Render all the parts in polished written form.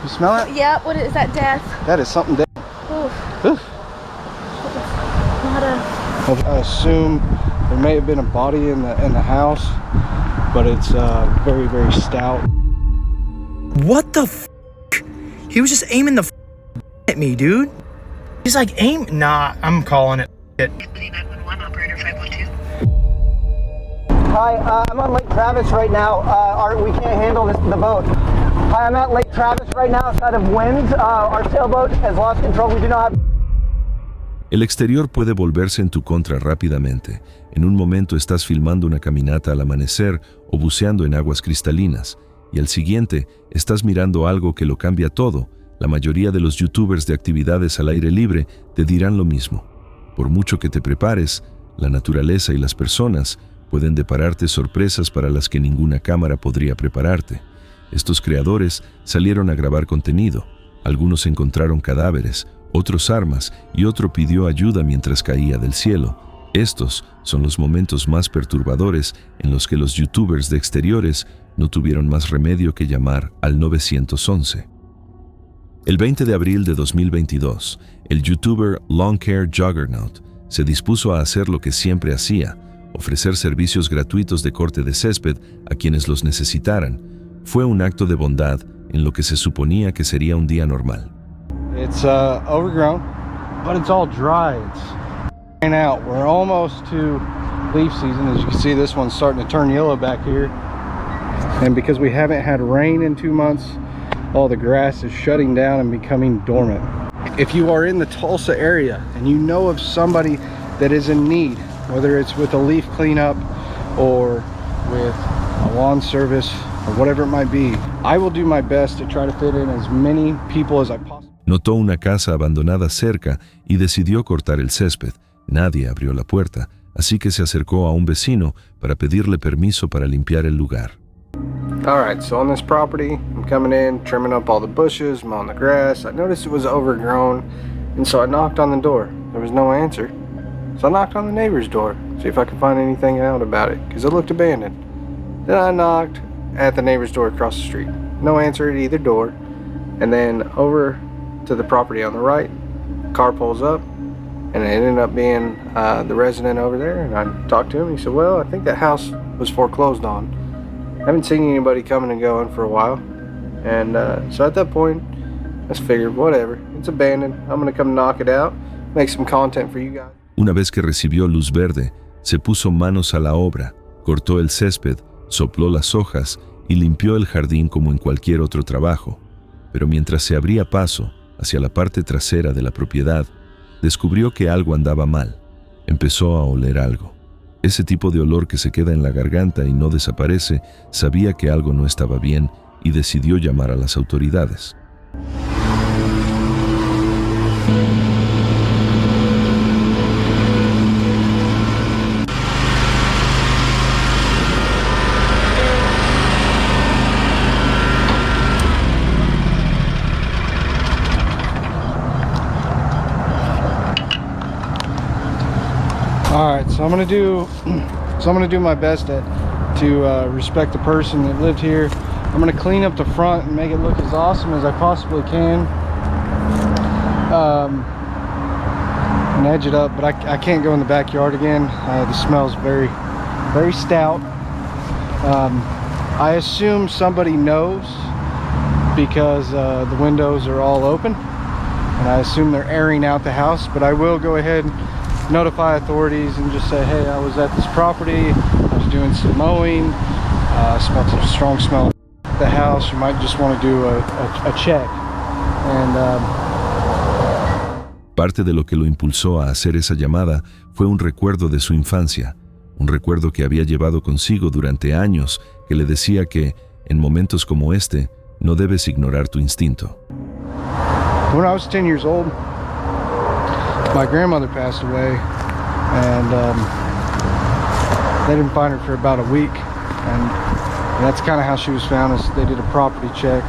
You smell it? Yeah, what is that, death? That is something dead. Oof. Oof. Not a... I assume there may have been a body in the house, but it's very, very stout. What the f? He was just aiming the f at me, dude. He's like, aim. Nah, I'm calling it. 911 operator 512. Hi, I'm on Lake Travis right now. We can't handle the boat. Hi, I'm at Lake Travis right now, outside of Winds. Our sailboat has lost control. We do not have... El exterior puede volverse en tu contra rápidamente. En un momento estás filmando una caminata al amanecer o buceando en aguas cristalinas, y al siguiente estás mirando algo que lo cambia todo. La mayoría de los youtubers de actividades al aire libre te dirán lo mismo. Por mucho que te prepares, la naturaleza y las personas pueden depararte sorpresas para las que ninguna cámara podría prepararte. Estos creadores salieron a grabar contenido. Algunos encontraron cadáveres, otros armas y otro pidió ayuda mientras caía del cielo. Estos son los momentos más perturbadores en los que los youtubers de exteriores no tuvieron más remedio que llamar al 911. El 20 de abril de 2022, el youtuber Longhair Juggernaut se dispuso a hacer lo que siempre hacía, ofrecer servicios gratuitos de corte de césped a quienes los necesitaran. Fue un acto de bondad en lo que se suponía que sería un día normal. It's overgrown, but it's all dry. It's rain out. We're almost to leaf season. As you can see, this one's starting to turn yellow back here. And because we haven't had rain in 2 months, all the grass is shutting down and becoming dormant. If you are in the Tulsa area and you know of somebody that is in need, whether it's with a leaf cleanup or with a lawn service or whatever it might be, I will do my best to try to fit in as many people as I possibly. Notó una casa abandonada cerca y decidió cortar el césped. Nadie abrió la puerta, así que se acercó a un vecino para pedirle permiso para limpiar el lugar. Alright, so on this property, I'm coming in, trimming up all the bushes, mowing the grass. I noticed it was overgrown, and so I knocked on the door. There was no answer. So I knocked on the neighbor's door, see if I could find anything out about it, because it looked abandoned. Then I knocked at the neighbor's door across the street. No answer at either door. And then over to the property on the right, car pulls up, and it ended up being the resident over there. And I talked to him. He said, well, I think that house was foreclosed on. I haven't seen anybody coming and going for a while. And so at that point, I just figured, whatever, it's abandoned. I'm going to come knock it out, make some content for you guys. Una vez que recibió luz verde, se puso manos a la obra, cortó el césped, sopló las hojas y limpió el jardín como en cualquier otro trabajo. Pero mientras se abría paso hacia la parte trasera de la propiedad, descubrió que algo andaba mal. Empezó a oler algo. Ese tipo de olor que se queda en la garganta y no desaparece, sabía que algo no estaba bien y decidió llamar a las autoridades. Alright, so I'm gonna do my best to respect the person that lived here. I'm gonna clean up the front and make it look as awesome as I possibly can. And edge it up, but I can't go in the backyard again. The smell's very, very stout. I assume somebody knows because the windows are all open, and I assume they're airing out the house, but I will go ahead and notify authorities and just say, hey, I was at this property, I was doing some mowing, smelled some strong smell at the house. You might just want to do a check. And Parte de lo que lo impulsó a hacer esa llamada fue un recuerdo de su infancia, un recuerdo que había llevado consigo durante años, que le decía que, en momentos como este, no debes ignorar tu instinto. when I was 10 years old, my grandmother passed away, and they didn't find her for about a week, and that's kind of how she was found. Is they did a property check.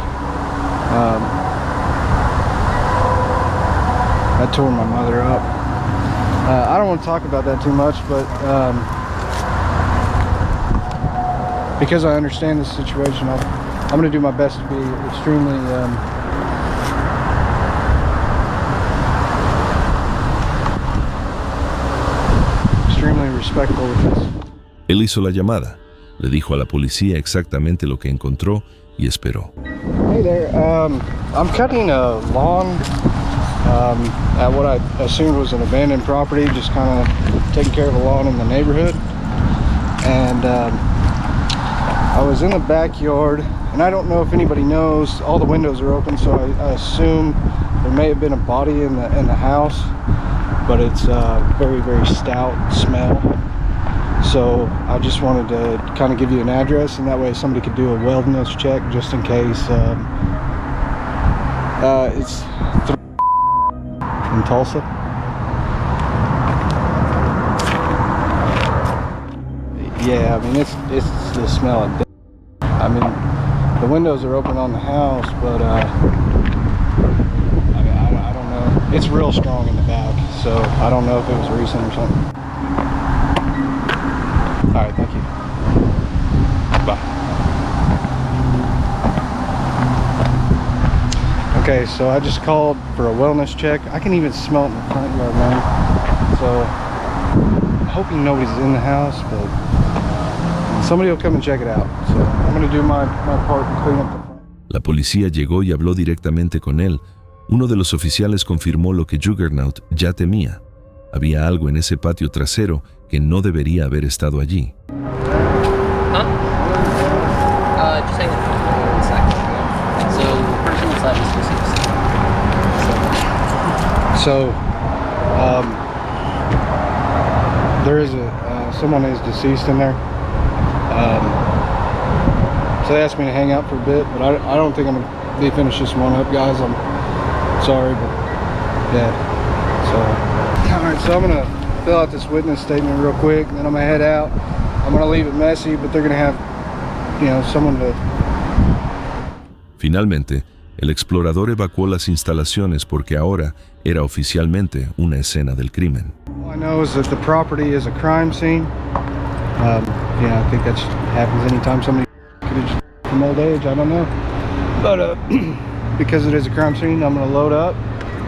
That tore my mother up. I don't want to talk about that too much, but because I understand this situation, I'm going to do my best to be extremely respectful with this. Él hizo la llamada, le dijo a la policía exactamente lo que encontró y esperó. Hey there, I'm cutting a lawn at what I assumed was an abandoned property, just kind of taking care of a lawn in the neighborhood. And I was in the backyard, and I don't know if anybody knows, all the windows are open, so I assume there may have been a body in the house, but it's a very, very stout smell. So I just wanted to kind of give you an address, and that way somebody could do a wellness check just in case. It's in Tulsa. Yeah, I mean it's the smell of death. I mean the windows are open on the house, but I mean I don't know. It's real strong in the back, so I don't know if it was recent or something. All right, thank you. Bye. Okay, so I just called for a wellness check. I can even smell it in the front yard, man. So I'm hoping nobody's in the house, but somebody will come and check it out. So I'm gonna do my part and clean up the front. La policía llegó y habló directamente con él. Uno de los oficiales confirmó lo que Juggernaut ya temía. Había algo en ese patio trasero que no debería haber estado allí. Just hang on 1 second. So the person inside is deceased. So there is someone is deceased in there. So they asked me to hang out for a bit, but I don't think I'm gonna be finish this one up, guys. I'm sorry, but yeah. So all right, so I'm gonna fill out this witness statement real quick, and then I'm gonna head out. I'm gonna leave it messy, but they're gonna have, someone to. Finalmente, el explorador evacuó las instalaciones porque ahora era oficialmente una escena del crimen. All I know is that the property is a crime scene. I think that happens anytime somebody could have just from old age. I don't know, but because it is a crime scene, I'm gonna load up,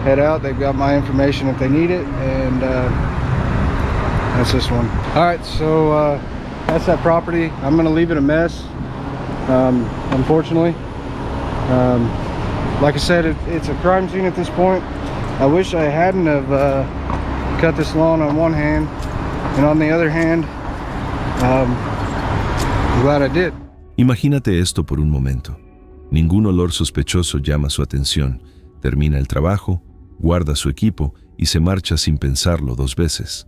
head out. They've got my information if they need it, and that's this one. All right, so that's that property. I'm gonna leave it a mess, unfortunately. Like I said, it's a crime scene at this point. I wish I hadn't have cut this lawn on one hand, and on the other hand, I'm glad I did. Imagínate esto por un momento. Ningún olor sospechoso llama su atención. Termina el trabajo, guarda su equipo y se marcha sin pensarlo 2 veces.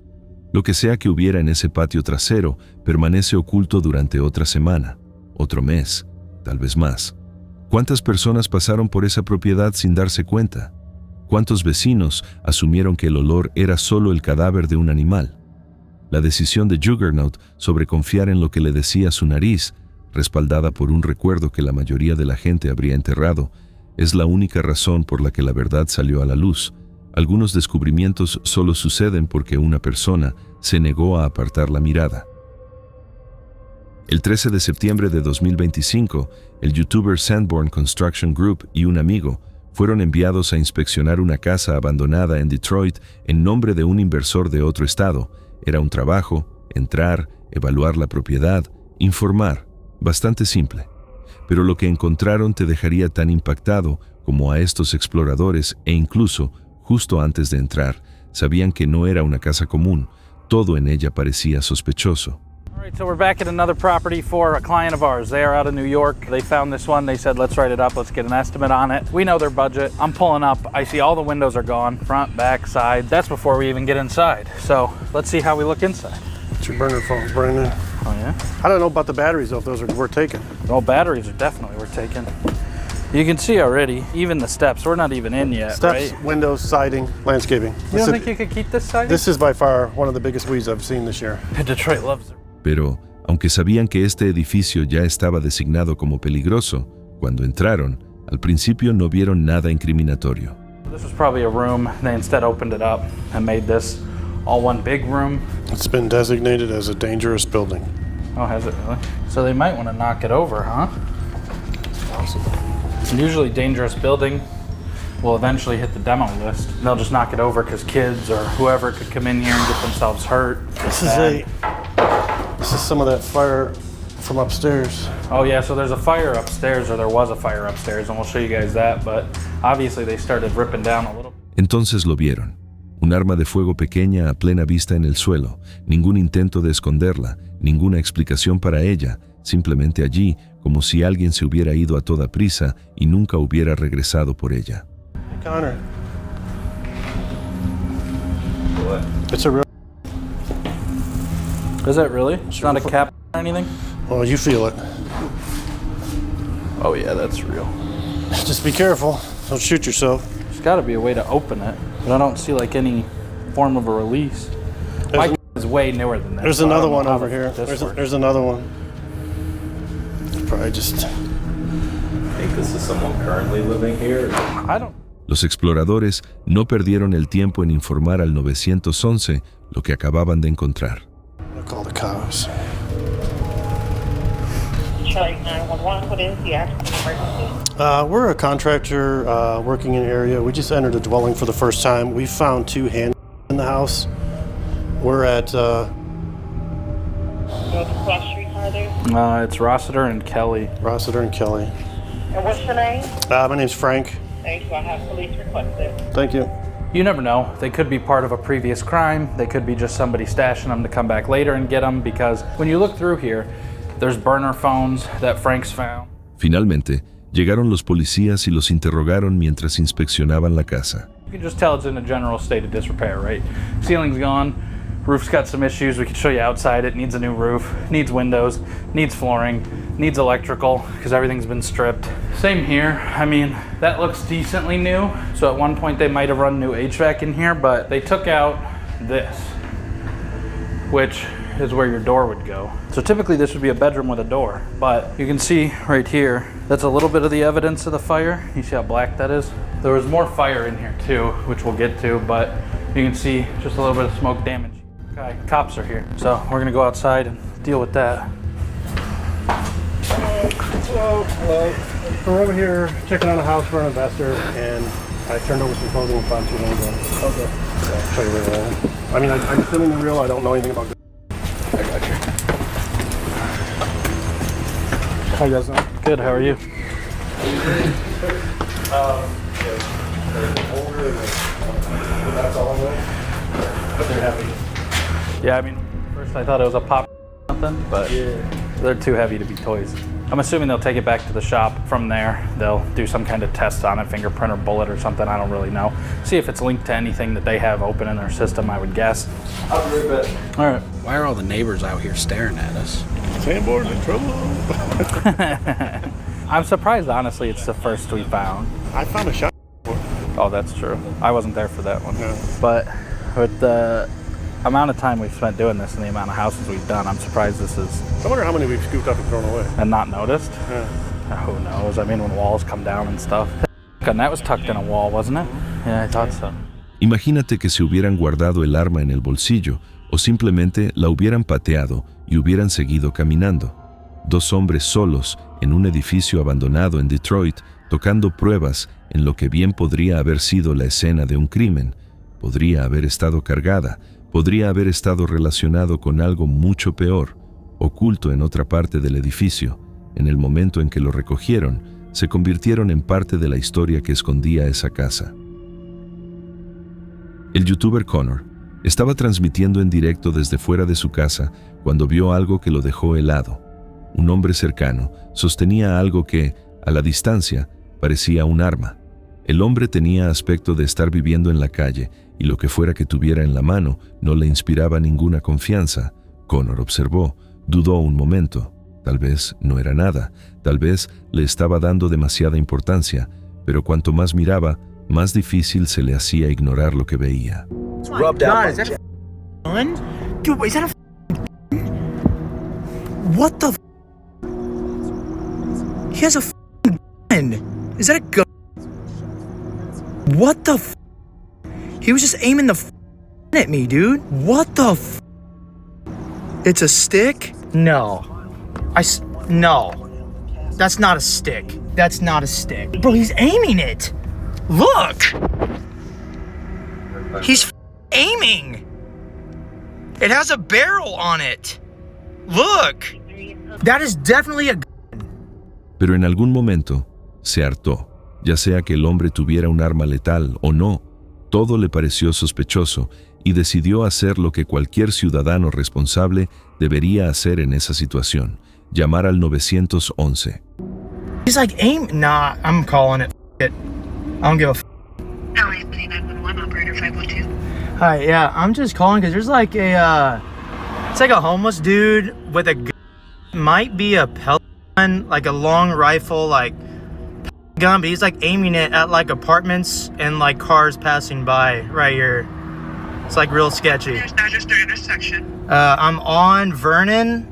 Lo que sea que hubiera en ese patio trasero permanece oculto durante otra semana, otro mes, tal vez más. ¿Cuántas personas pasaron por esa propiedad sin darse cuenta? ¿Cuántos vecinos asumieron que el olor era solo el cadáver de un animal? La decisión de Juggernaut sobre confiar en lo que le decía su nariz, respaldada por un recuerdo que la mayoría de la gente habría enterrado, es la única razón por la que la verdad salió a la luz. Algunos descubrimientos solo suceden porque una persona se negó a apartar la mirada. El 13 de septiembre de 2025, el youtuber Sanborn Construction Group y un amigo fueron enviados a inspeccionar una casa abandonada en Detroit en nombre de un inversor de otro estado. Era un trabajo, entrar, evaluar la propiedad, informar, bastante simple. Pero lo que encontraron te dejaría tan impactado como a estos exploradores e incluso, justo antes de entrar, sabían que no era una casa común. Todo en ella parecía sospechoso. All right, so we're back at another property for a client of ours. They are out of New York. They found this one. They said, let's write it up. Let's get an estimate on it. We know their budget. I'm pulling up. I see all the windows are gone. Front, back, side. That's before we even get inside. So let's see how we look inside. It's your burner phone, Brandon. Oh, yeah? I don't know about the batteries, though, if those are worth taking. Well, batteries are definitely worth taking. You can see already, even the steps. We're not even in yet, Steps, right? windows, siding, landscaping. You don't think you could keep this siding? This is by far one of the biggest weeds I've seen this year. Detroit loves it. Pero, aunque sabían que este edificio ya estaba designado como peligroso, cuando entraron, al principio no vieron nada incriminatorio. This was probably a room. They instead opened it up and made this all one big room. It's been designated as a dangerous building. Oh, has it really? So they might want to knock it over, huh? It's possible. Usually dangerous building will eventually hit the demo list. They'll just knock it over because kids or whoever could come in here and get themselves hurt. This is a This is some of that fire from upstairs. Oh yeah, so there's a fire upstairs, or there was a fire upstairs, and we'll show you guys that, but obviously they started ripping down a little. Entonces lo vieron. Un arma de fuego pequeña a plena vista en el suelo, ningún intento de esconderla, ninguna explicación para ella, simplemente allí, como si alguien se hubiera ido a toda prisa y nunca hubiera regresado por ella. Connor. It's a real. Is that really? It's not a cap or anything? Well, you feel it. Oh yeah, that's real. Just be careful. Don't shoot yourself. There's gotta be a way to open it, but I don't see like any form of a release. My is way newer than that. There's so I another don't know one how over here. this works. There's another one. Probably just. Think this is someone currently living here? I don't. Los exploradores no perdieron el tiempo en informar al 911 lo que acababan de encontrar. I'll call the cops. Charlie 911, what is the actual emergency? We're a contractor working in an area. We just entered a dwelling for the first time. We found 2 hands in the house. We're at. North Cross Street, are there? It's Rossiter and Kelly. Rossiter and Kelly. And what's your name? My name's Frank. Thank you. I have police requested. Thank you. You never know. They could be part of a previous crime. They could be just somebody stashing them to come back later and get them, because when you look through here, there's burner phones that Frank's found. Finalmente, llegaron los policías y los interrogaron mientras inspeccionaban la casa. You can just tell it's in a general state of disrepair, right? Ceiling's gone, roof's got some issues. We can show you outside. It needs a new roof, needs windows, needs flooring, needs electrical, because everything's been stripped. Same here. I mean, that looks decently new. So at one point they might have run new HVAC in here, but they took out this, which is where your door would go. So typically this would be a bedroom with a door, but you can see right here, that's a little bit of the evidence of the fire. You see how black that is? There was more fire in here too, which we'll get to, but you can see just a little bit of smoke damage. Okay, cops are here. So we're gonna go outside and deal with that. Hello. We're over here checking on a house for an investor, and I turned over some clothing and found 2 handguns. Okay. So I'll show you where they're at. I mean, I'm assuming they're real. I don't know anything about this. I got you. How you guys doing? Good, how are you? That's all of it. But they're heavy. Yeah, I mean, first I thought it was a pop or something, but they're too heavy to be toys. I'm assuming they'll take it back to the shop. From there, they'll do some kind of test on it, fingerprint or bullet or something, I don't really know. See if it's linked to anything that they have open in their system, I would guess. I'll be right back. All right. Why are all the neighbors out here staring at us? Sandboard in trouble. I'm surprised, honestly, it's the first we found. I found a shot. Oh, that's true. I wasn't there for that one. Yeah. But with the amount of time we've spent doing this and the amount of houses we've done, I'm surprised this is... I wonder how many we've scooped up and thrown away. And not noticed? Yeah. Who knows? I mean, when walls come down and stuff. And that was tucked in a wall, wasn't it? Yeah, I thought so. Imagínate que se hubieran guardado el arma en el bolsillo o simplemente la hubieran pateado y hubieran seguido caminando. 2 hombres solos en un edificio abandonado en Detroit tocando pruebas en lo que bien podría haber sido la escena de un crimen. Podría haber estado cargada, podría haber estado relacionado con algo mucho peor, oculto en otra parte del edificio. En el momento en que lo recogieron, se convirtieron en parte de la historia que escondía esa casa. El youtuber Connor estaba transmitiendo en directo desde fuera de su casa cuando vio algo que lo dejó helado. Un hombre cercano sostenía algo que, a la distancia, parecía un arma. El hombre tenía aspecto de estar viviendo en la calle y lo que fuera que tuviera en la mano no le inspiraba ninguna confianza. Connor observó, dudó un momento. Tal vez no era nada, tal vez le estaba dando demasiada importancia, pero cuanto más miraba, más difícil se le hacía ignorar lo que veía. God, is that a gun? Dude, is that a gun? What the He has a gun. Is that a gun? What the He was just aiming the at me, dude. What the It's a stick? No. No. That's not a stick. That's not a stick. Bro, he's aiming it. Look! He's aiming! It has a barrel on it. Look! That is definitely a... Pero en algún momento se hartó, ya sea que el hombre tuviera un arma letal o no. Todo le pareció sospechoso y decidió hacer lo que cualquier ciudadano responsable debería hacer en esa situación: llamar al 911. He's like, aim... Nah, I'm calling it. F it. I don't give a f. LAPD 911, operator 512. Hi, yeah, I'm just calling because there's like a, it's like a homeless dude with a gun. Might be a pellet gun, like a long rifle, like gun, but he's like aiming it at like apartments and like cars passing by right here. It's like real sketchy. There's not just the intersection. I'm on Vernon,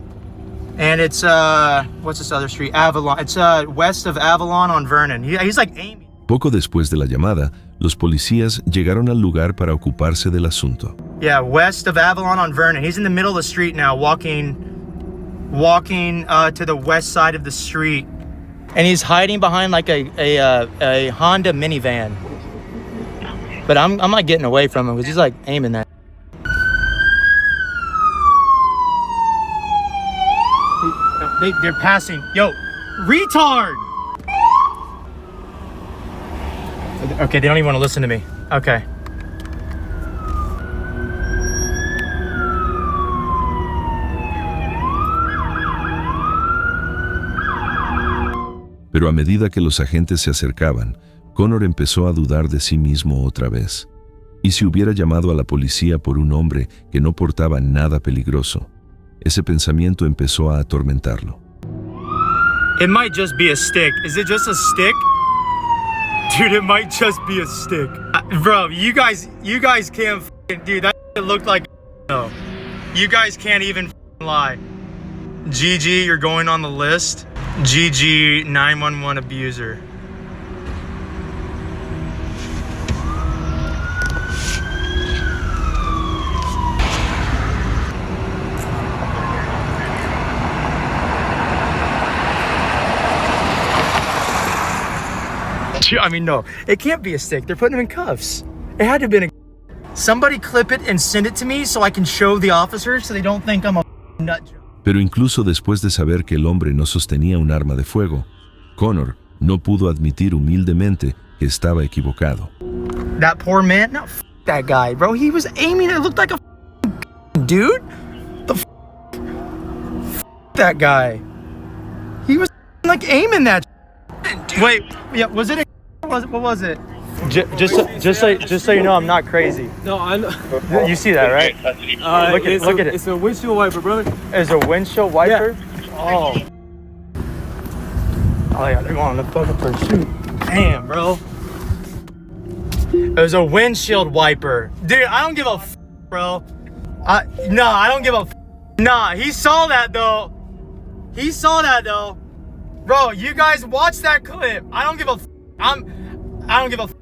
and it's what's this other street? Avalon. It's west of Avalon on Vernon. He's like aiming. Poco después de la llamada, los policías llegaron al lugar para ocuparse del asunto. Yeah, west of Avalon on Vernon. He's in the middle of the street now, walking to the west side of the street, and he's hiding behind like a Honda minivan. But I'm like getting away from him because he's like aiming that. They're passing. Yo, retard! Okay, they don't even want to listen to me. Okay. Pero a medida que los agentes se acercaban, Connor empezó a dudar de sí mismo otra vez. ¿Y si hubiera llamado a la policía por un hombre que no portaba nada peligroso? Ese pensamiento empezó a atormentarlo. It might just be a stick. Is it just a stick? Dude, it might just be a stick. Bro, you guys can't dude, that looked like no. You guys can't even lie. GG, you're going on the list. GG 911 abuser. I mean, no, it can't be a stick. They're putting him in cuffs. It had to have been a... Somebody clip it and send it to me so I can show the officers so they don't think I'm a nut job. Pero incluso después de saber que el hombre no sostenía un arma de fuego, Connor no pudo admitir humildemente que estaba equivocado. That poor man? No, that guy, bro. He was aiming. It looked like a dude. The that guy. He was like aiming that. Wait, yeah, was it a... What was it? Just so you know, I'm not crazy. No, I know. You see that, right? Look at it. It's a windshield wiper, brother. There's a windshield wiper? Yeah. Oh, yeah, they're going on the fucking pursuit. Damn, bro. There's a windshield wiper. Dude, I don't give a f, bro. I don't give a f. Nah, he saw that, though. Bro, you guys watch that clip. I don't give a f. I don't give a f.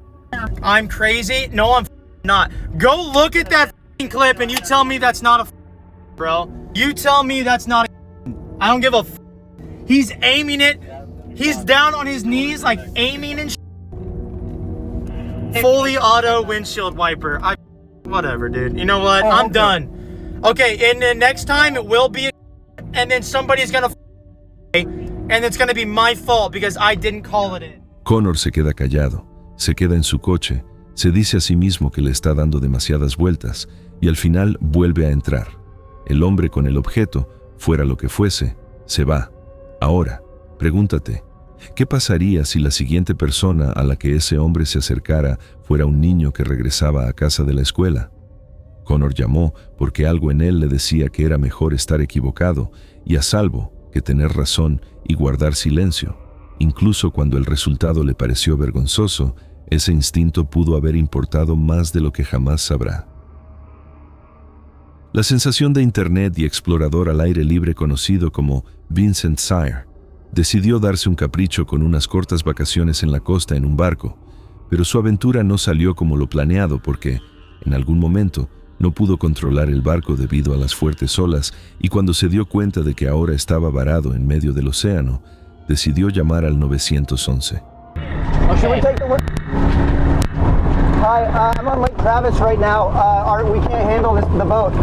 I'm crazy? No, I'm not. Go look at that clip and you tell me that's not a f, bro. You tell me that's not a I don't give a f. He's aiming it. He's down on his knees, like aiming and fully auto windshield wiper. Whatever, dude. You know what? I'm done. Okay, and then next time it will be and then somebody's gonna and it's gonna be my fault because I didn't call it in. Connor se queda callado, se queda en su coche, se dice a sí mismo que le está dando demasiadas vueltas y al final vuelve a entrar. El hombre con el objeto, fuera lo que fuese, se va. Ahora, pregúntate, ¿qué pasaría si la siguiente persona a la que ese hombre se acercara fuera un niño que regresaba a casa de la escuela? Connor llamó porque algo en él le decía que era mejor estar equivocado y a salvo que tener razón y guardar silencio. Incluso cuando el resultado le pareció vergonzoso, ese instinto pudo haber importado más de lo que jamás sabrá. La sensación de Internet y explorador al aire libre conocido como Vincent Sire decidió darse un capricho con unas cortas vacaciones en la costa en un barco, pero su aventura no salió como lo planeado porque, en algún momento, no pudo controlar el barco debido a las fuertes olas y cuando se dio cuenta de que ahora estaba varado en medio del océano, decidió llamar al 911. Hi, I'm on Lake Travis right now. We can't handle the boat.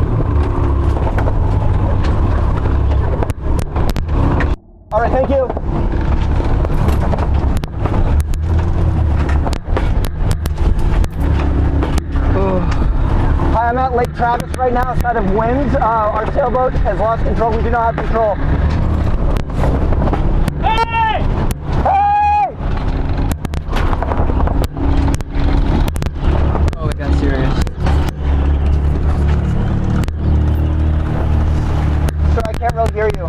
All right, thank you. Hi, I'm at Lake Travis right now, outside of Winds. Our sailboat has lost control. We do not have control. Hey! Hey! Oh, it got serious. Sir, I can't really hear you.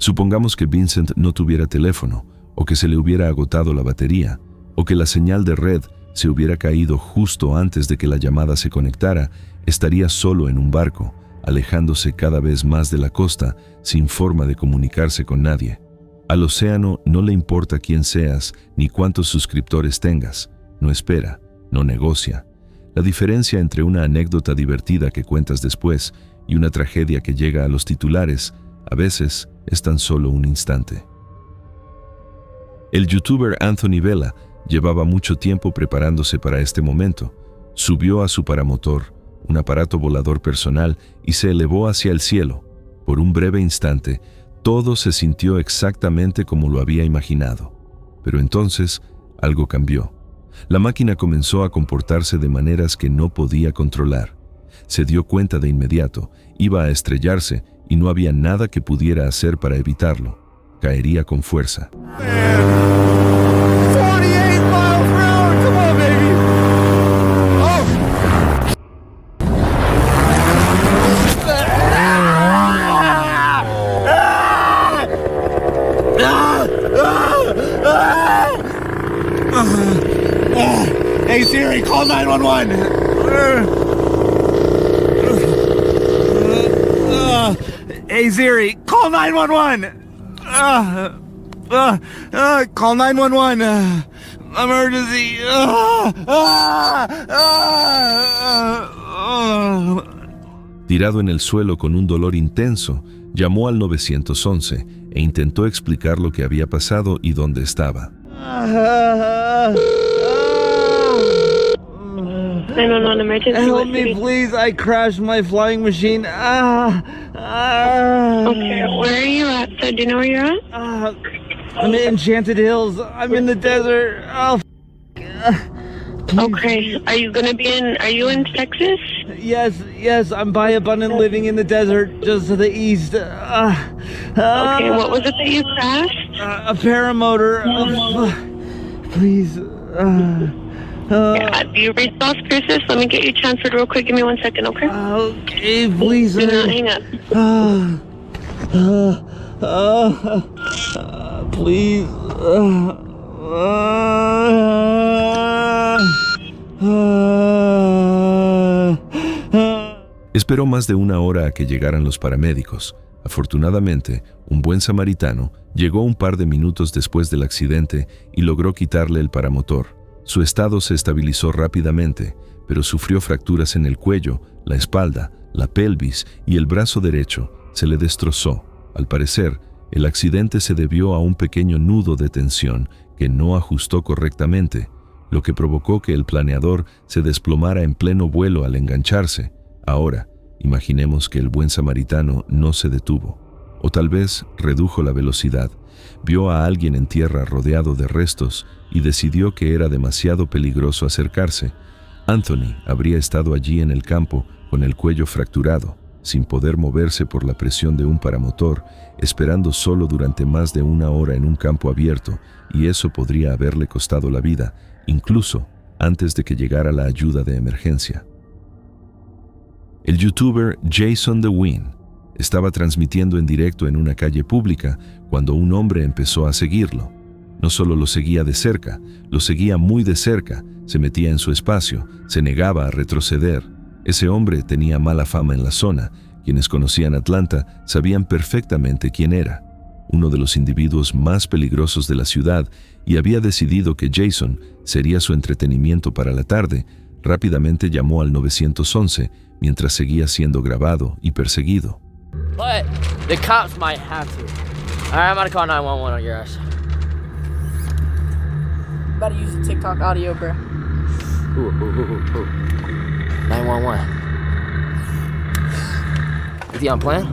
Supongamos que Vincent no tuviera teléfono, o que se le hubiera agotado la batería, o que la señal de red se hubiera caído justo antes de que la llamada se conectara. Estaría solo en un barco, alejándose cada vez más de la costa, sin forma de comunicarse con nadie. Al océano no le importa quién seas ni cuántos suscriptores tengas. No espera, no negocia. La diferencia entre una anécdota divertida que cuentas después y una tragedia que llega a los titulares, a veces, es tan solo un instante. El youtuber Anthony Vela llevaba mucho tiempo preparándose para este momento. Subió a su paramotor, un aparato volador personal, y se elevó hacia el cielo. Por un breve instante, todo se sintió exactamente como lo había imaginado. Pero entonces, algo cambió. La máquina comenzó a comportarse de maneras que no podía controlar. Se dio cuenta de inmediato, iba a estrellarse y no había nada que pudiera hacer para evitarlo. Caería con fuerza. 48 miles per hour, come on, baby! Hey Siri, call 911! Hey Siri, call 911! Call 911! Emergency! Tirado en el suelo con un dolor intenso, llamó al 911 e intentó explicar lo que había pasado y dónde estaba. Help me, please! I crashed my flying machine. Okay, where are you at? So, do you know where you're at? I'm in Enchanted Hills. I'm in the desert. Oh, Okay, are you you in Texas? Yes, I'm by Abundant Living in the desert, just to the east. Okay, what was it that you crashed? A paramotor. Please. Yeah, do you read Los Cruces? Let me get you transferred real quick. Give me 1 second, okay? Okay, please. Do not hang up. Please. Esperó más de una hora a que llegaran los paramédicos. Afortunadamente, un buen samaritano llegó un par de minutos después del accidente y logró quitarle el paramotor. Su estado se estabilizó rápidamente, pero sufrió fracturas en el cuello, la espalda, la pelvis y el brazo derecho. Se le destrozó. Al parecer, el accidente se debió a un pequeño nudo de tensión que no ajustó correctamente, lo que provocó que el planeador se desplomara en pleno vuelo al engancharse. Ahora, imaginemos que el buen samaritano no se detuvo, o tal vez redujo la velocidad, vio a alguien en tierra rodeado de restos y decidió que era demasiado peligroso acercarse. Anthony habría estado allí en el campo con el cuello fracturado, sin poder moverse por la presión de un paramotor, esperando solo durante más de una hora en un campo abierto, y eso podría haberle costado la vida, incluso antes de que llegara la ayuda de emergencia. El youtuber Jason The Win estaba transmitiendo en directo en una calle pública cuando un hombre empezó a seguirlo. No solo lo seguía de cerca, lo seguía muy de cerca, se metía en su espacio, se negaba a retroceder. Ese hombre tenía mala fama en la zona. Quienes conocían Atlanta sabían perfectamente quién era, uno de los individuos más peligrosos de la ciudad, y había decidido que Jason sería su entretenimiento para la tarde. Rápidamente llamó al 911 mientras seguía siendo grabado y perseguido. But the cops might have to. Alright, I'm gonna call 911 on your ass. Better use the TikTok audio, bro. 911. Is he on plan?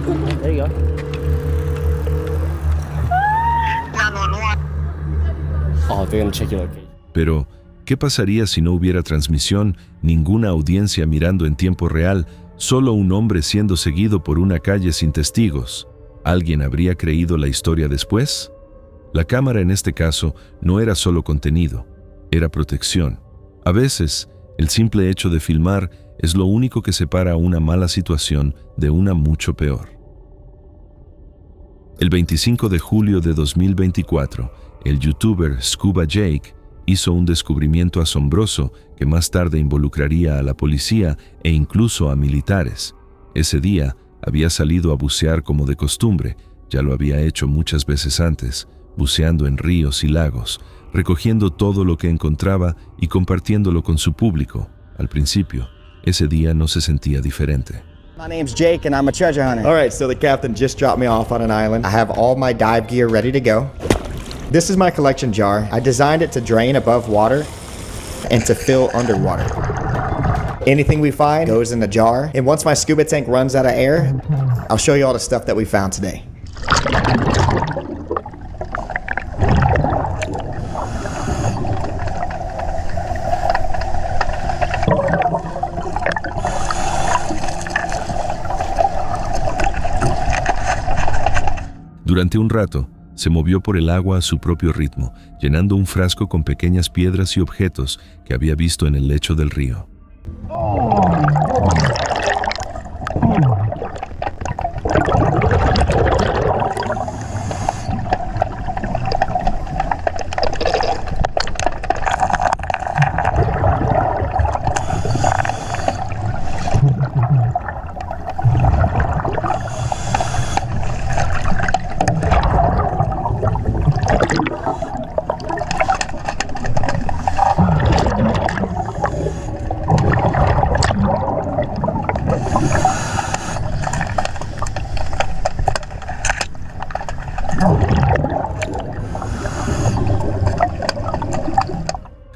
There you go. 911. Oh, they're gonna check your location. Pero, ¿qué pasaría si no hubiera transmisión, ninguna audiencia mirando en tiempo real, solo un hombre siendo seguido por una calle sin testigos? ¿Alguien habría creído la historia después? La cámara en este caso no era solo contenido, era protección. A veces, el simple hecho de filmar es lo único que separa una mala situación de una mucho peor. El 25 de julio de 2024, el youtuber Scuba Jake hizo un descubrimiento asombroso que más tarde involucraría a la policía e incluso a militares. Ese día había salido a bucear como de costumbre, ya lo había hecho muchas veces antes, buceando en ríos y lagos, recogiendo todo lo que encontraba y compartiéndolo con su público. Al principio, ese día no se sentía diferente. My name's Jake and I'm a treasure hunter. All right, so the captain just dropped me off on an island. I have all my dive gear ready to go. This is my collection jar. I designed it to drain above water and to fill underwater. Anything we find goes in the jar, and once my scuba tank runs out of air, I'll show you all the stuff that we found today. Durante un rato, se movió por el agua a su propio ritmo, llenando un frasco con pequeñas piedras y objetos que había visto en el lecho del río.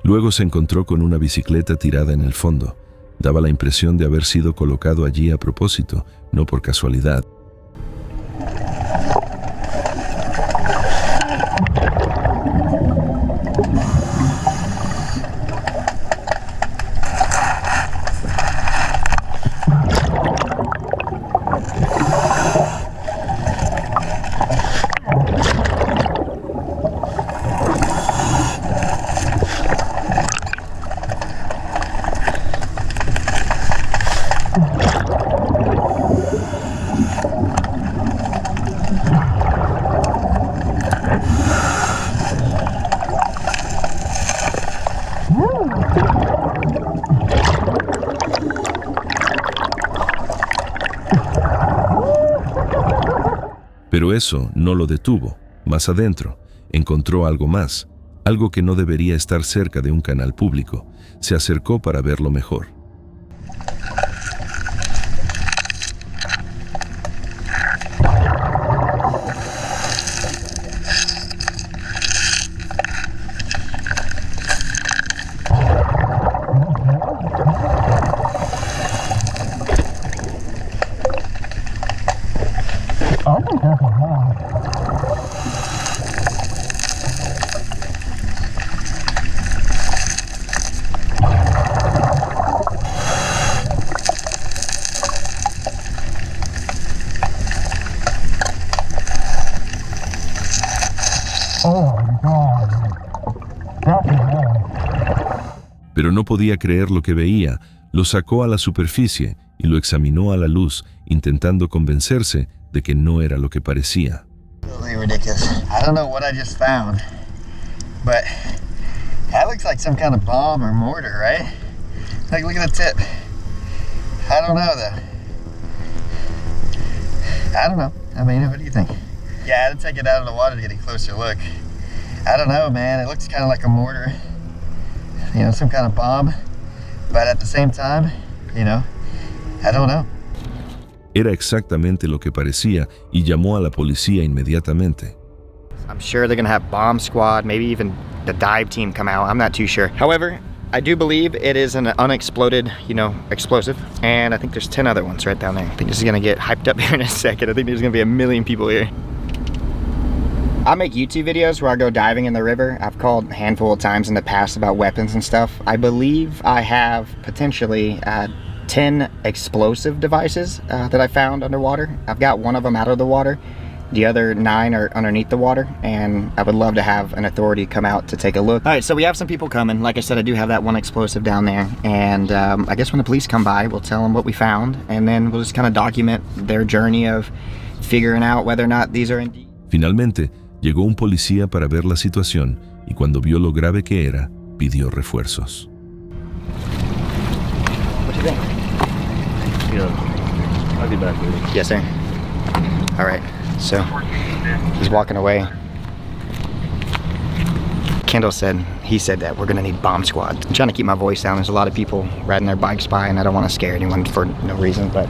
Luego se encontró con una bicicleta tirada en el fondo. Daba la impresión de haber sido colocado allí a propósito, no por casualidad. Pero eso no lo detuvo. Más adentro, encontró algo más, algo que no debería estar cerca de un canal público. Se acercó para verlo mejor. Pero no podía creer lo que veía. Lo sacó a la superficie y lo examinó a la luz, intentando convencerse de que no era lo que parecía. Totally ridiculous. I don't know what I just found, but that looks like some kind of bomb or mortar, right? Like, look at the tip. I don't know though. I don't know. I mean, what do you think? Yeah, I had to take it out of the water to get a closer look. I don't know, man. It looks kind of like a mortar. You know, some kind of bomb. But at the same time, you know, I don't know. Era exactamente lo que parecía y llamó a la policía inmediatamente. I'm sure they're gonna have bomb squad, maybe even the dive team come out. I'm not too sure. However, I do believe it is an unexploded, explosive. And I think there's 10 other ones right down there. I think this is gonna get hyped up here in a second. I think there's gonna be a million people here. I make YouTube videos where I go diving in the river. I've called a handful of times in the past about weapons and stuff. I believe I have potentially 10 explosive devices that I found underwater. I've got one of them out of the water. The other 9 are underneath the water, and I would love to have an authority come out to take a look. All right, so we have some people coming. Like I said, I do have that one explosive down there, and I guess when the police come by, we'll tell them what we found, and then we'll just kind of document their journey of figuring out whether or not these are indeed. Finalmente, llegó un policía para ver la situación y cuando vio lo grave que era, pidió refuerzos. What do you think? Yeah, I'll be back with you. Yes, sir. All right. So he's walking away. Kendall said that we're gonna need bomb squads. I'm trying to keep my voice down. There's a lot of people riding their bikes by, and I don't want to scare anyone for no reason. But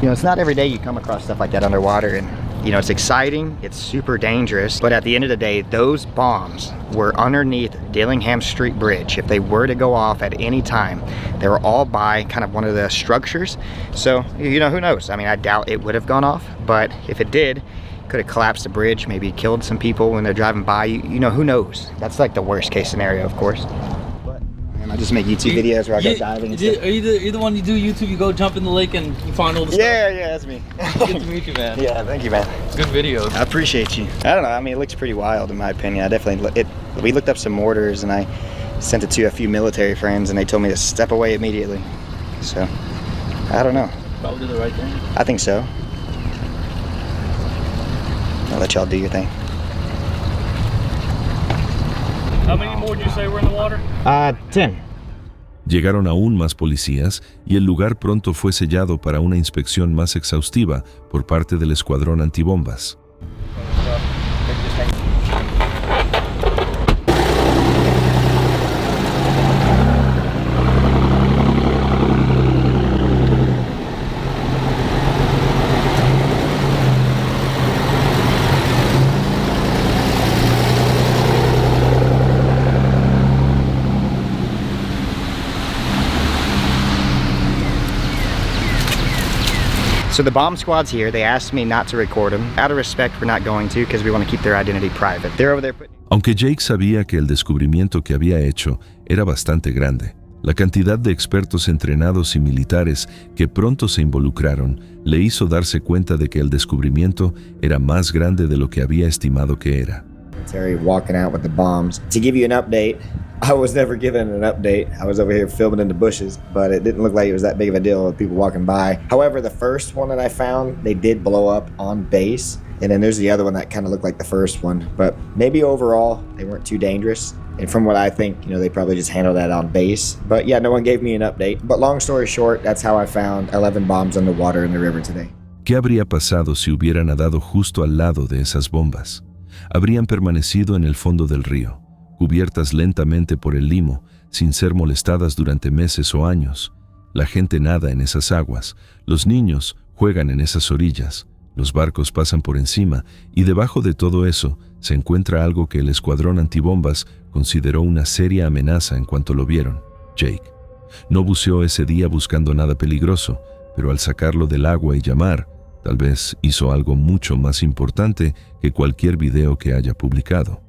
it's not every day you come across stuff like that underwater, and it's exciting. It's super dangerous. But at the end of the day, those bombs were underneath Dillingham Street Bridge. If they were to go off at any time, they were all by kind of one of the structures. So who knows? I mean, I doubt it would have gone off, but if it did, could have collapsed the bridge, maybe killed some people when they're driving by. Who knows? That's like the worst case scenario, of course. But I just make YouTube videos where I go diving and stuff. Are you the one you do YouTube, you go jump in the lake and you find all the stuff? Yeah, that's me. Good to meet you, man. Yeah, thank you, man. Good videos. I appreciate you. I don't know, I mean, it looks pretty wild in my opinion. We looked up some mortars and I sent it to a few military friends and they told me to step away immediately. So, I don't know. Probably did the right thing. I think so. I'll let y'all do your thing. How many more did you say were in the water? 10. Llegaron aún más policías y el lugar pronto fue sellado para una inspección más exhaustiva por parte del escuadrón antibombas. So the bomb squad's here. They asked me not to record them. Out of respect, we're not going to because we want to keep their identity private. They're over there putting... Aunque Jake sabía que el descubrimiento que había hecho era bastante grande, la cantidad de expertos entrenados y militares que pronto se involucraron le hizo darse cuenta de que el descubrimiento era más grande de lo que había estimado que era. Terry walking out with the bombs. To give you an update, I was never given an update. I was over here filming in the bushes, but it didn't look like it was that big of a deal with people walking by. However, the first one that I found, they did blow up on base. And then there's the other one that kind of looked like the first one. But maybe overall, they weren't too dangerous. And from what I think, they probably just handled that on base. But yeah, no one gave me an update. But long story short, that's how I found 11 bombs in the water in the river today. ¿Qué habría pasado si hubiera nadado justo al lado de esas bombas? Habrían permanecido en el fondo del río, cubiertas lentamente por el limo, sin ser molestadas durante meses o años. La gente nada en esas aguas, los niños juegan en esas orillas, los barcos pasan por encima y debajo de todo eso se encuentra algo que el escuadrón antibombas consideró una seria amenaza en cuanto lo vieron, Jake. No buceó ese día buscando nada peligroso, pero al sacarlo del agua y llamar, tal vez hizo algo mucho más importante que cualquier video que haya publicado.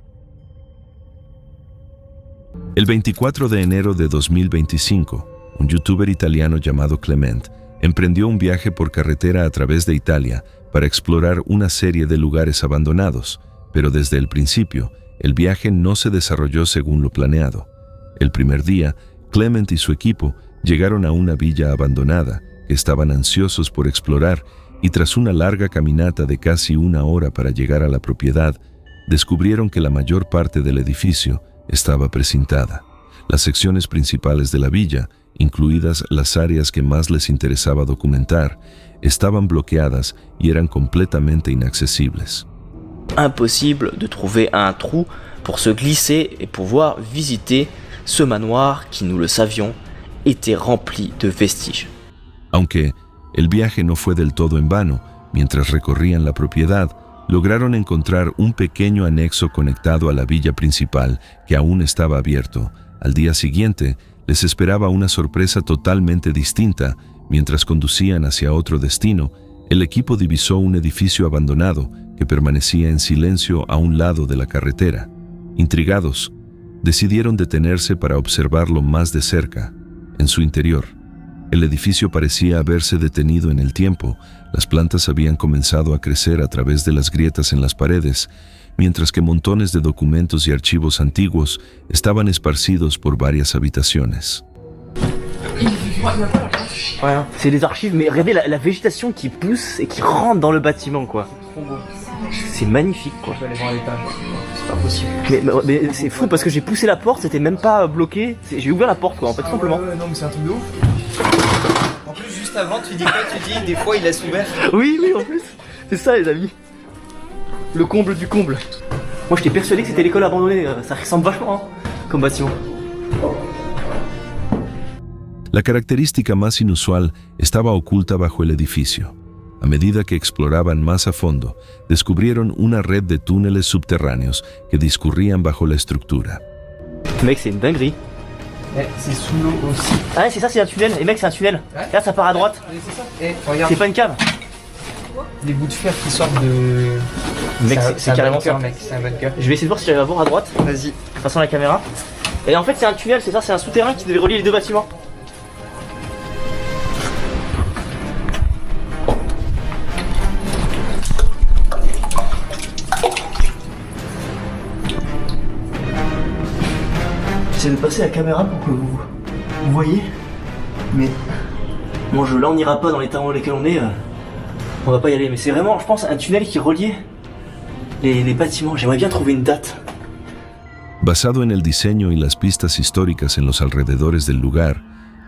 El 24 de enero de 2025, un youtuber italiano llamado Clement emprendió un viaje por carretera a través de Italia para explorar una serie de lugares abandonados, pero desde el principio, el viaje no se desarrolló según lo planeado. El primer día, Clement y su equipo llegaron a una villa abandonada que estaban ansiosos por explorar y tras una larga caminata de casi una hora para llegar a la propiedad, descubrieron que la mayor parte del edificio estaba precintada. Las secciones principales de la villa, incluidas las áreas que más les interesaba documentar, estaban bloqueadas y eran completamente inaccesibles. Impossible de trouver un trou pour se glisser et pouvoir visiter ce manoir qui, nous le savions, était rempli de vestiges. Aunque el viaje no fue del todo en vano, mientras recorrían la propiedad, lograron encontrar un pequeño anexo conectado a la villa principal que aún estaba abierto. Al día siguiente, les esperaba una sorpresa totalmente distinta. Mientras conducían hacia otro destino, el equipo divisó un edificio abandonado que permanecía en silencio a un lado de la carretera. Intrigados, decidieron detenerse para observarlo más de cerca. En su interior, el edificio parecía haberse detenido en el tiempo. Las plantas habían comenzado a crecer a través de las grietas en las paredes, mientras que montones de documentos y archivos antiguos estaban esparcidos por varias habitaciones. Ouais, c'est des archives, mais regardez la végétation qui pousse et qui rentre dans le bâtiment, quoi. C'est magnifique, quoi. C'est pas possible. Mais c'est fou parce que j'ai poussé la porte, c'était même pas bloqué. J'ai ouvert la porte, quoi, en fait, tout simplement. Non, mais c'est un truc de ouf. En plus, juste avant, tu dis quoi? Tu dis, des fois, il laisse ouvert. Oui, en plus. C'est ça, les amis. Le comble du comble. Moi, j'étais persuadé que c'était l'école abandonnée. Ça ressemble vachement, hein, comme bâtiment. La característica más inusual estaba oculta bajo el edificio. A medida que exploraban más a fondo, descubrieron una red de túneles subterráneos que discurrían bajo la estructura. Mec, c'est une dinguerie. C'est sous l'eau aussi. Ah, c'est ça, c'est un tunnel. Et mec, c'est un tunnel. Là, ça part à droite. C'est ça. Et regarde. C'est pas une cave. Les bouts de fer qui sortent de. Mec, c'est carrément ça. Mec, c'est un bunker. Je vais essayer de voir si j'arrive à voir à droite. Vas-y. Passant la caméra. Et en fait, c'est un tunnel, c'est ça, c'est un souterrain qui devait relier les deux bâtiments. J'essaie de passer la caméra pour que vous voyez. Mais bon, là on n'ira pas dans l'état dans lequel on est. On va pas y aller. Mais c'est vraiment, je pense, un tunnel qui reliait les bâtiments. J'aimerais bien trouver une date. Basado en el diseño y las pistas históricas en los alrededores del lugar,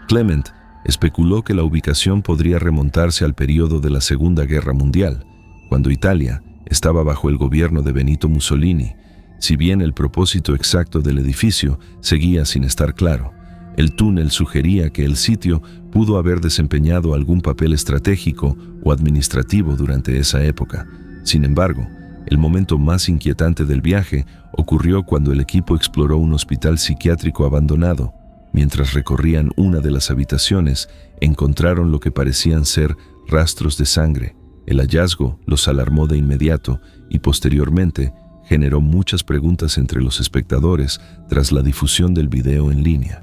Clement especuló que la ubicación podría remontarse al periodo de la Segunda Guerra Mundial, cuando Italia estaba bajo el gobierno de Benito Mussolini. Si bien el propósito exacto del edificio seguía sin estar claro, el túnel sugería que el sitio pudo haber desempeñado algún papel estratégico o administrativo durante esa época. Sin embargo, el momento más inquietante del viaje ocurrió cuando el equipo exploró un hospital psiquiátrico abandonado. Mientras recorrían una de las habitaciones, encontraron lo que parecían ser rastros de sangre. El hallazgo los alarmó de inmediato y posteriormente generó muchas preguntas entre los espectadores tras la difusión del video en línea.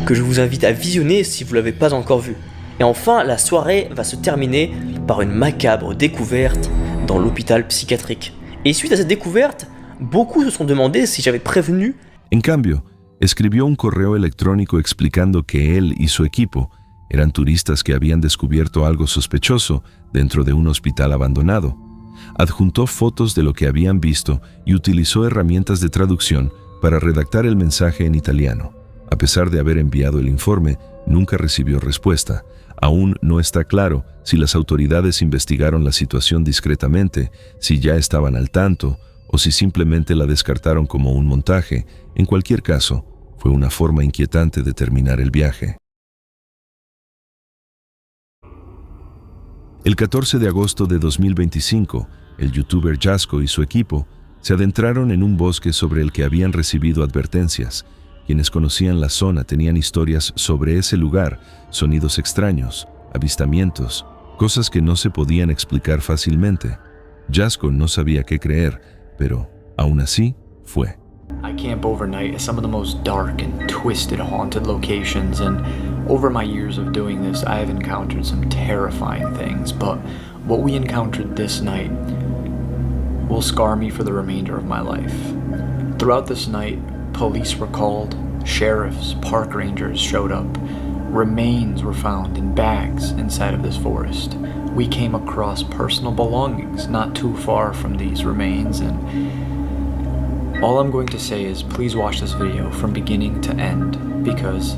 Que je vous invite à visionner si vous ne l'avez pas encore vu. Et enfin, la soirée va se terminer par une macabre découverte dans l'hôpital psychiatrique. Et suite à cette découverte, beaucoup se sont demandé si j'avais prévenu. En cambio, escribió un correo electrónico explicando que él y su equipo eran turistas que habían descubierto algo sospechoso dentro de un hospital abandonado. Adjuntó fotos de lo que habían visto y utilizó herramientas de traducción para redactar el mensaje en italiano. A pesar de haber enviado el informe, nunca recibió respuesta. Aún no está claro si las autoridades investigaron la situación discretamente, si ya estaban al tanto o si simplemente la descartaron como un montaje. En cualquier caso, fue una forma inquietante de terminar el viaje. El 14 de agosto de 2025, el youtuber Jasko y su equipo se adentraron en un bosque sobre el que habían recibido advertencias. Quienes conocían la zona tenían historias sobre ese lugar, sonidos extraños, avistamientos, cosas que no se podían explicar fácilmente. Jasko no sabía qué creer, pero aún así fue. I camp overnight at some of the most dark and twisted haunted locations, and over my years of doing this, I have encountered some terrifying things, but what we encountered this night will scar me for the remainder of my life. Throughout this night, police were called, sheriffs, park rangers showed up, remains were found in bags inside of this forest. We came across personal belongings not too far from these remains, and all I'm going to say is please watch this video from beginning to end, because,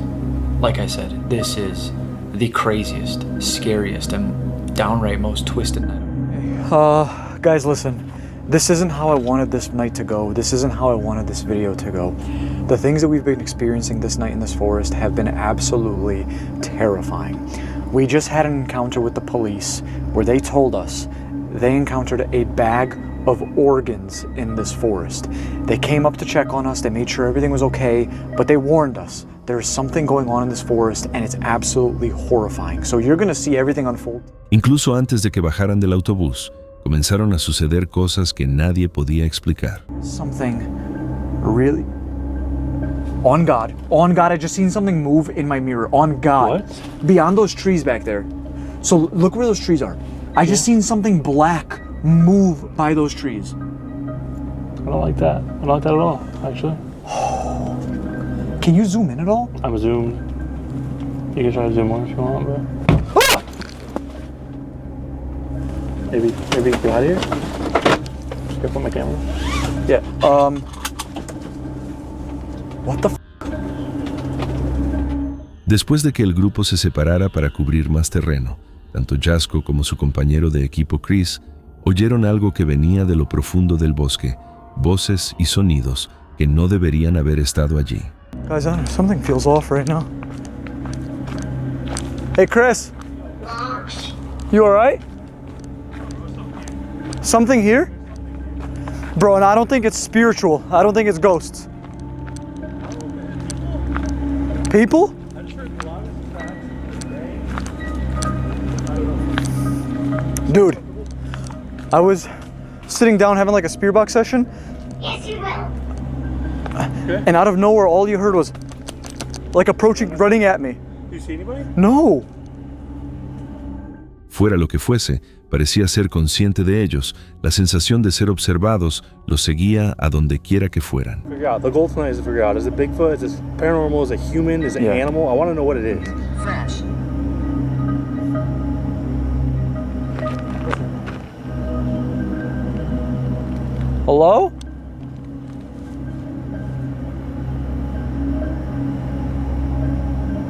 like I said, this is the craziest, scariest, and downright most twisted night. Guys, listen. This isn't how I wanted this night to go. This isn't how I wanted this video to go. The things that we've been experiencing this night in this forest have been absolutely terrifying. We just had an encounter with the police where they told us they encountered a bag of organs in this forest. They came up to check on us, they made sure everything was okay, but they warned us There's something going on in this forest and it's absolutely horrifying. So you're gonna see everything unfold. Incluso antes de que bajaran del autobús, comenzaron a suceder cosas que nadie podía explicar. Something really... On God, I just seen something move in my mirror. On God. What? Beyond those trees back there. So look where those trees are. I just seen something black move by those trees. I don't like that. I don't like that at all, actually. Can you zoom in at all? I'm zoomed. You can try to zoom more if you want, bro. Ah! Maybe go out of here? Just go put my camera. Yeah, what the f? Después de que el grupo se separara para cubrir más terreno, tanto Jasko como su compañero de equipo Chris oyeron algo que venía de lo profundo del bosque, voces y sonidos que no deberían haber estado allí. Guys, something feels off right now. Hey, Chris. You alright? Something here? Bro, and I don't think it's spiritual. I don't think it's ghosts. People? Dude, I was sitting down having like a spear box session. Yes, you will. And out of nowhere, all you heard was like approaching, running at me. Do you see anybody? No. Fuera lo que fuese, parecía ser consciente de ellos. La sensación de ser observados los seguía a donde quiera que fueran. Figure out. The goal tonight is to figure out, is it Bigfoot, is it paranormal, is it human, is it animal? I want to know what it is. Fresh. Hello?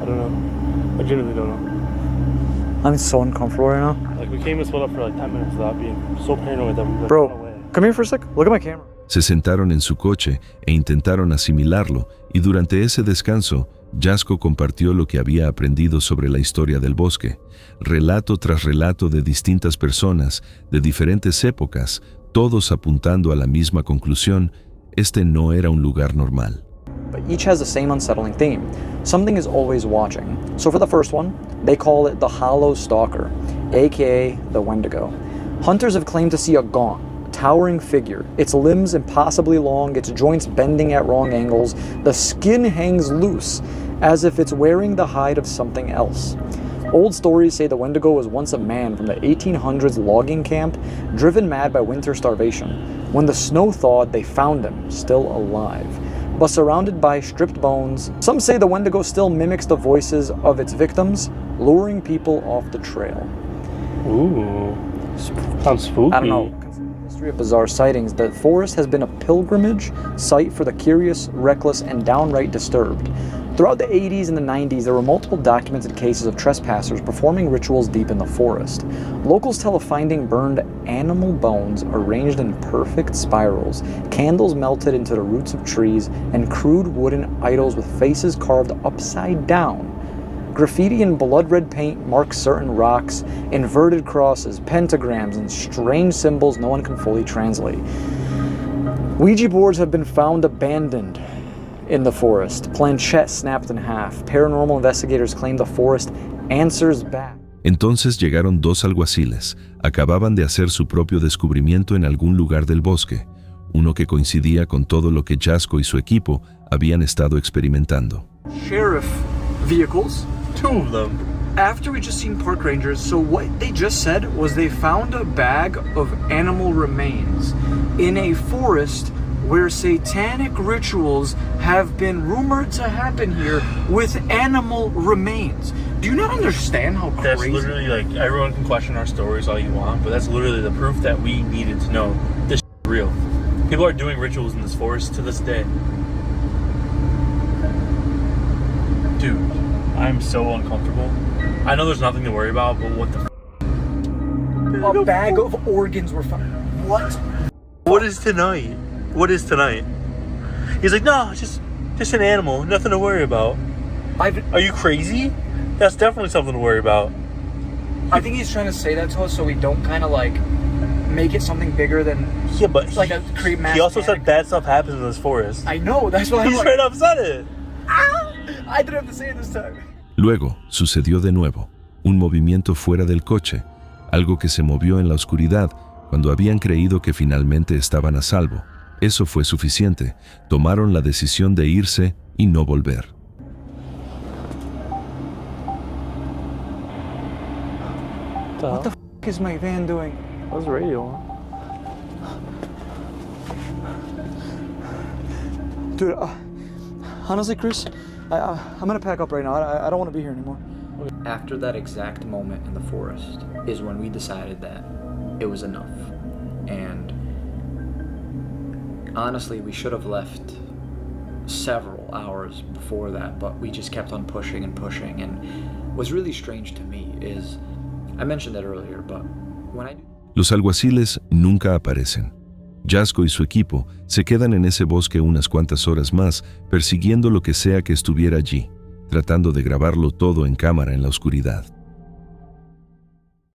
I don't know. I genuinely don't know. I'm so uncomfortable right now. Like, we came and split up for like 10 minutes without being so paranoid that we ran Bro, away. come here for a sec. Look at my camera. Se sentaron en su coche e intentaron asimilarlo, y durante ese descanso, Jasko compartió lo que había aprendido sobre la historia del bosque, relato tras relato de distintas personas, de diferentes épocas, todos apuntando a la misma conclusión: este no era un lugar normal. But each has the same unsettling theme. Something is always watching. So for the first one, they call it the Hollow Stalker, aka the Wendigo. Hunters have claimed to see a gaunt, towering figure, its limbs impossibly long, its joints bending at wrong angles, the skin hangs loose, as if it's wearing the hide of something else. Old stories say the Wendigo was once a man from the 1800s logging camp, driven mad by winter starvation. When the snow thawed, they found him, still alive, but surrounded by stripped bones. Some say the Wendigo still mimics the voices of its victims, luring people off the trail. Ooh, sounds spooky. I don't know. History of bizarre sightings, the forest has been a pilgrimage site for the curious, reckless, and downright disturbed. Throughout the 80s and the 90s, there were multiple documented cases of trespassers performing rituals deep in the forest. Locals tell of finding burned animal bones arranged in perfect spirals, candles melted into the roots of trees, and crude wooden idols with faces carved upside down. Graffiti in blood-red paint marks certain rocks, inverted crosses, pentagrams, and strange symbols no one can fully translate. Ouija boards have been found abandoned in the forest. Planchette snapped in half. Paranormal investigators claim the forest answers back. Entonces llegaron dos alguaciles. Acababan de hacer su propio descubrimiento en algún lugar del bosque, uno que coincidía con todo lo que Jasko y su equipo habían estado experimentando. Sheriff vehicles. 2 of them. After we just seen park rangers, so what they just said was they found a bag of animal remains in a forest where satanic rituals have been rumored to happen here with animal remains. Do you not understand how crazy? That's literally like, everyone can question our stories all you want, but that's literally the proof that we needed to know this is real. People are doing rituals in this forest to this day. Dude, I'm so uncomfortable. I know there's nothing to worry about, but what the A bag of organs were found. What? What is tonight? What is tonight? He's like, no, it's just an animal, nothing to worry about. Are you crazy? That's definitely something to worry about. I think he's trying to say that to us so we don't kind of like make it something bigger than but a creep mass. He also said bad stuff happens in this forest. I know, that's why He straight up said it. I didn't have to say it this time. Luego, sucedió de nuevo, un movimiento fuera del coche, algo que se movió en la oscuridad cuando habían creído que finalmente estaban a salvo. Eso fue suficiente. Tomaron la decisión de irse y no volver. What the f is my van doing? What's the radio on? Dude, honestly, Chris, I'm gonna pack up right now. I don't want to be here anymore. After that exact moment in the forest is when we decided that it was enough. And honestly, we should have left several hours before that, but we just kept on pushing and pushing. And what's really strange to me is, I mentioned that earlier, but when I... Los alguaciles nunca aparecen. Jasko y su equipo se quedan en ese bosque unas cuantas horas más, persiguiendo lo que sea que estuviera allí, tratando de grabarlo todo en cámara en la oscuridad.